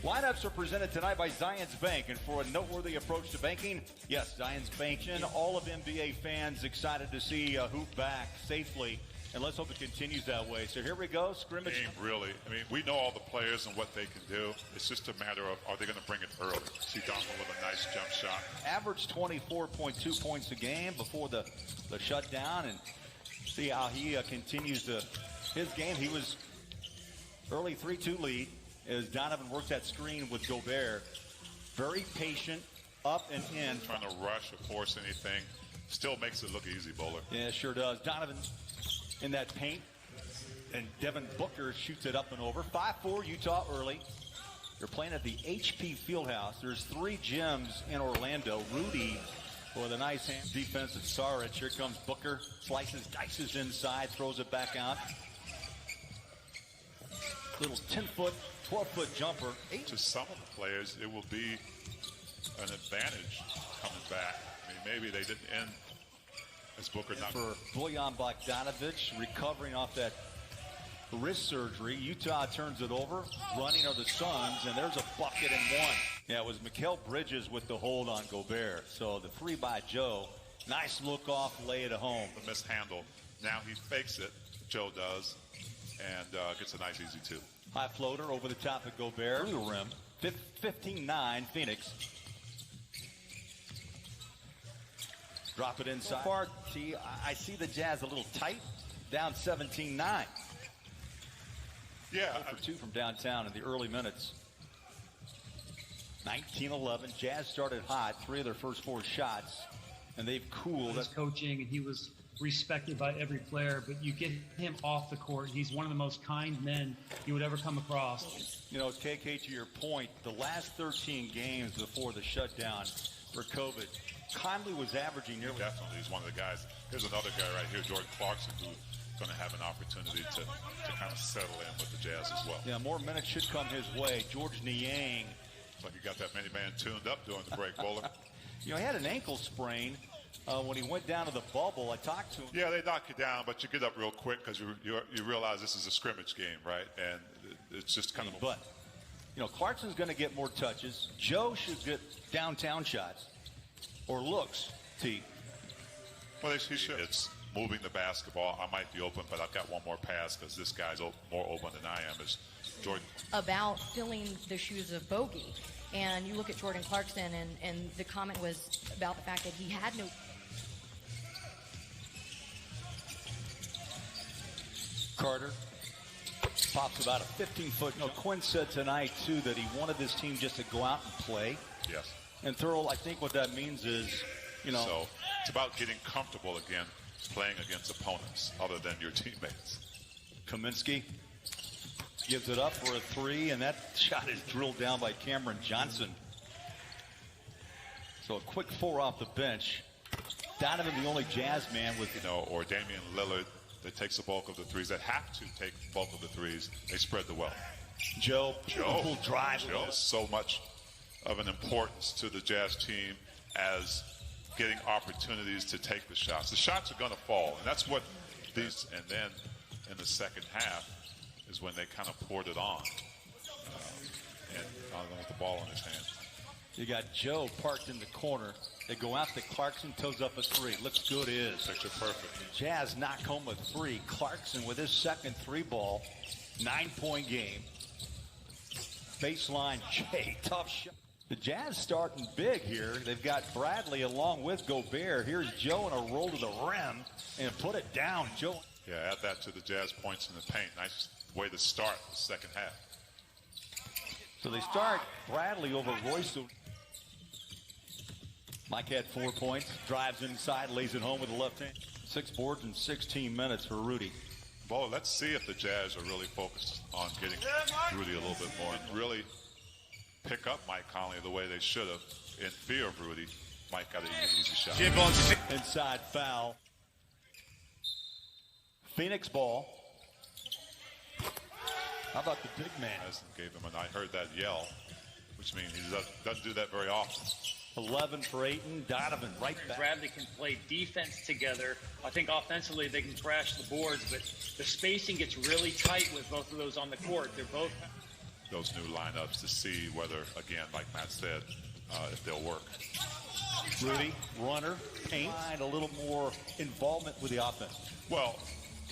Lineups are presented tonight by Zions Bank, and for a noteworthy approach to banking, yes, Zions Bank. And all of NBA fans excited to see a hoop back safely, and let's hope it continues that way. So here we go, scrimmage. Game, really. I mean, we know all the players and what they can do. It's just a matter of, are they going to bring it early? See Donald with a nice jump shot. Averaged 24.2 points a game before the shutdown, and see how he continues his game. He was early 3-2 lead as Donovan works that screen with Gobert. Very patient, up and in. Trying to rush or force anything. Still makes it look easy, Bowler. Yeah, sure does. Donovan in that paint, and Devin Booker shoots it up and over. 5-4 Utah early. They're playing at the HP Fieldhouse. There's 3 gyms in Orlando. Rudy with a nice hand defensive Saric. Here comes Booker, slices, dices inside, throws it back out. Little 10-foot, 12-foot jumper. To some of the players, it will be an advantage coming back. I mean, maybe they didn't end as Booker not. For Bojan Bogdanovic, recovering off that wrist surgery. Utah turns it over. Running are the Suns, and there's a bucket and one. Yeah, it was Mikal Bridges with the hold on Gobert. So the 3 by Joe. Nice look off, lay it at home. The mishandle. Now he fakes it, Joe does, and gets a nice easy 2. High floater over the top of Gobert. Through the rim. 15-9 Phoenix. Drop it inside. So far, I see the Jazz a little tight. Down 17-9. Yeah. For 2 from downtown in the early minutes. 19-11. Jazz started hot. 3 of their first 4 shots. And they've cooled. His coaching, and he was respected by every player, but you get him off the court. He's one of the most kind men you would ever come across. You know, KK, to your point, the last 13 games before the shutdown for COVID, Conley was averaging nearly. Definitely, he's one of the guys. Here's another guy right here, Jordan Clarkson, who's going to have an opportunity to kind of settle in with the Jazz as well. Yeah, more minutes should come his way. George Niang. It's like he got that many man tuned up during the break, Bowler. You know, he had an ankle sprain when he went down to the bubble. I talked to him. Yeah, they knock you down, but you get up real quick because you realize this is a scrimmage game, right? And it's just kind of. But, you know, Clarkson's going to get more touches. Joe should get downtown shots or looks, T. Well, he should. It's moving the basketball. I might be open, but I've got one more pass because this guy's more open than I am. Is Jordan. About filling the shoes of Bogey. And you look at Jordan Clarkson, and the comment was about the fact that he had no. Carter pops about a 15-foot. You know, Quinn said tonight, too, that he wanted this team just to go out and play. Yes. And Thurl, I think what that means is, you know. So it's about getting comfortable again playing against opponents other than your teammates. Kaminsky gives it up for a 3, and that shot is drilled down by Cameron Johnson. So a quick 4 off the bench. Donovan, the only Jazz man with, you know, or Damian Lillard that takes the bulk of the threes, that have to take the bulk of the threes. They spread the wealth. Joe, full drive. Joe is so much of an importance to the Jazz team as getting opportunities to take the shots. The shots are going to fall, and that's what these. And then in the second half is when they kind of poured it on, and Donovan with the ball in his hand. You got Joe parked in the corner. They go out to Clarkson, toes up a 3. Looks good is. Picture perfect. Jazz knock home a 3. Clarkson with his second 3 ball. 9-point game. Baseline Jay, tough shot. The Jazz starting big here. They've got Bradley along with Gobert. Here's Joe and a roll to the rim and put it down. Joe. Yeah, add that to the Jazz points in the paint. Nice way to start the second half. So they start Bradley over Royce. Mike had 4 points, drives inside, lays it home with the left hand. 6 boards in 16 minutes for Rudy. Well, let's see if the Jazz are really focused on getting Rudy a little bit more and really pick up Mike Conley the way they should have in fear of Rudy. Mike got an easy shot. Inside foul. Phoenix ball. How about the big man? Gave him, and I heard that yell, which means he doesn't do that very often. 11 for Ayton. Donovan right back. Bradley can play defense together. I think offensively they can crash the boards, but the spacing gets really tight with both of those on the court. They're both. those new lineups to see whether, again, like Matt said, if they'll work. Rudy, runner, paint, a little more involvement with the offense. Well,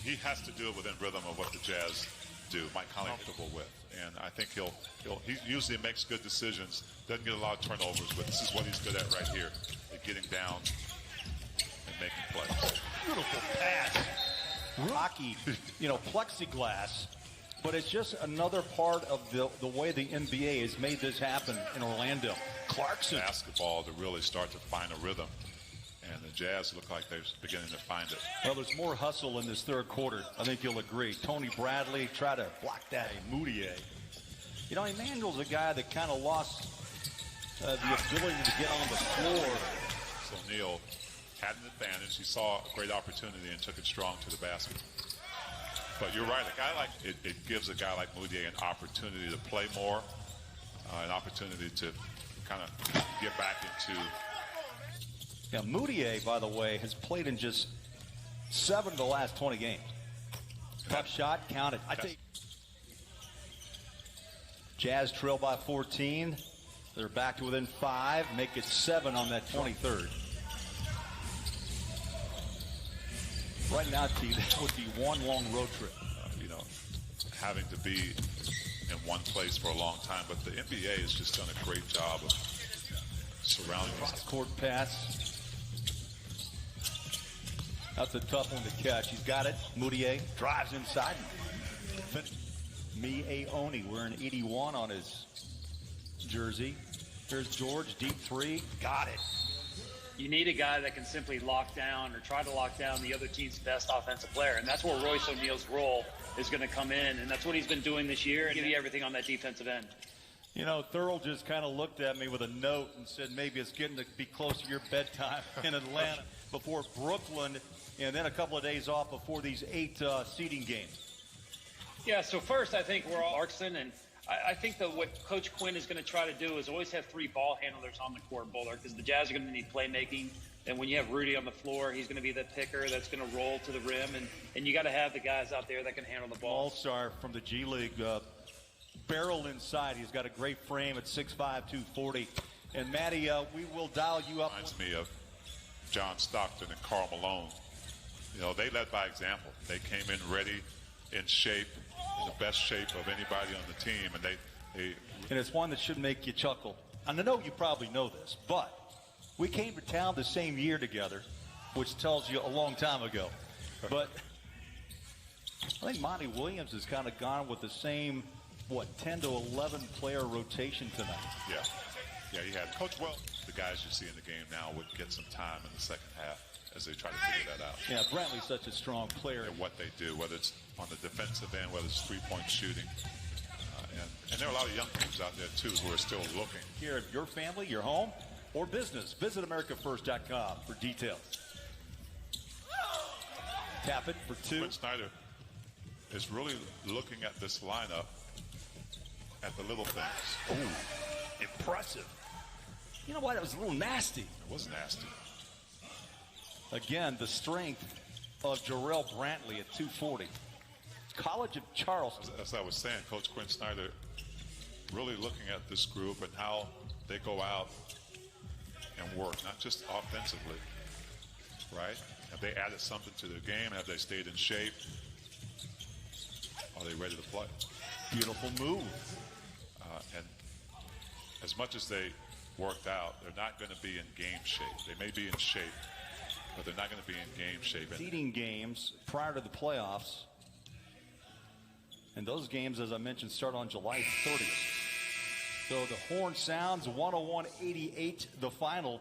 he has to do it within rhythm of what the Jazz do. Mike Conley comfortable with, and I think he usually makes good decisions. Doesn't get a lot of turnovers, but this is what he's good at right here: getting down and making plays. Beautiful pass. Rocky, plexiglass. But it's just another part of the way the NBA has made this happen in Orlando. Clarkson. Basketball to really start to find a rhythm. And the Jazz look like they're beginning to find it. Well, there's more hustle in this third quarter. I think you'll agree. Tony Bradley try to block that. Moutier. Emmanuel's a guy that kind of lost the ability to get on the floor. So Neal had an advantage. He saw a great opportunity and took it strong to the basket. But you're right. A guy like it gives a guy like Moutier an opportunity to play more, an opportunity to kind of get back into. Yeah, Moutier, by the way, has played in just 7 of the last 20 games. Tough shot, counted. I think Jazz trail by 14. They're back to within 5. Make it 7 on that 23rd. Right now, T, that would be one long road trip. Having to be in one place for a long time. But the NBA has just done a great job of surrounding us. Cross-court pass. That's a tough one to catch. He's got it. Moutier drives inside. Miaoni wearing 81 on his jersey. Here's George, deep three. Got it. You need a guy that can simply lock down or try to lock down the other team's best offensive player. And that's where Royce O'Neal's role is going to come in. And that's what he's been doing this year and give you everything on that defensive end. Thurl just kind of looked at me with a note and said maybe it's getting to be close to your bedtime in Atlanta before Brooklyn, and then a couple of days off before these 8 seeding games. Yeah, so first I think we're all Clarkson, and I think that what Coach Quinn is going to try to do is always have 3 ball handlers on the court, Bowler, because the Jazz are going to need playmaking. And when you have Rudy on the floor, he's going to be the picker that's going to roll to the rim. And you got to have the guys out there that can handle the ball. All-star from the G League, barrel inside. He's got a great frame at 6'5", 240. And, Matty, we will dial you up. Reminds me of John Stockton and Karl Malone. They led by example. They came in ready, in shape, in the best shape of anybody on the team. And it's one that should make you chuckle. And I know you probably know this, but we came to town the same year together, which tells you a long time ago. But I think Monty Williams has kind of gone with the same, 10 to 11 player rotation tonight. Yeah, he had. Coach Wells, the guys you see in the game now would get some time in the second half as they try to figure that out. Yeah, Brantley's such a strong player. And what they do, whether it's on the defensive end, whether it's three-point shooting. And there are a lot of young teams out there, too, who are still looking. Here at your family, your home, or business, visit AmericaFirst.com for details. Tap it for 2. Quinn Snyder is really looking at this lineup at the little things. Oh, impressive. You know what? It was a little nasty. It was nasty. Again, the strength of Jarrell Brantley at 240. College of Charleston. As I was saying, Coach Quinn Snyder really looking at this group and how they go out and work, not just offensively, right? Have they added something to their game? Have they stayed in shape? Are they ready to play? Beautiful move. And as much as they worked out, they're not going to be in game shape. They may be in shape, but they're not going to be in game shape. Seeding games prior to the playoffs. And those games, as I mentioned, start on July 30th. So the horn sounds, 101-88 the final.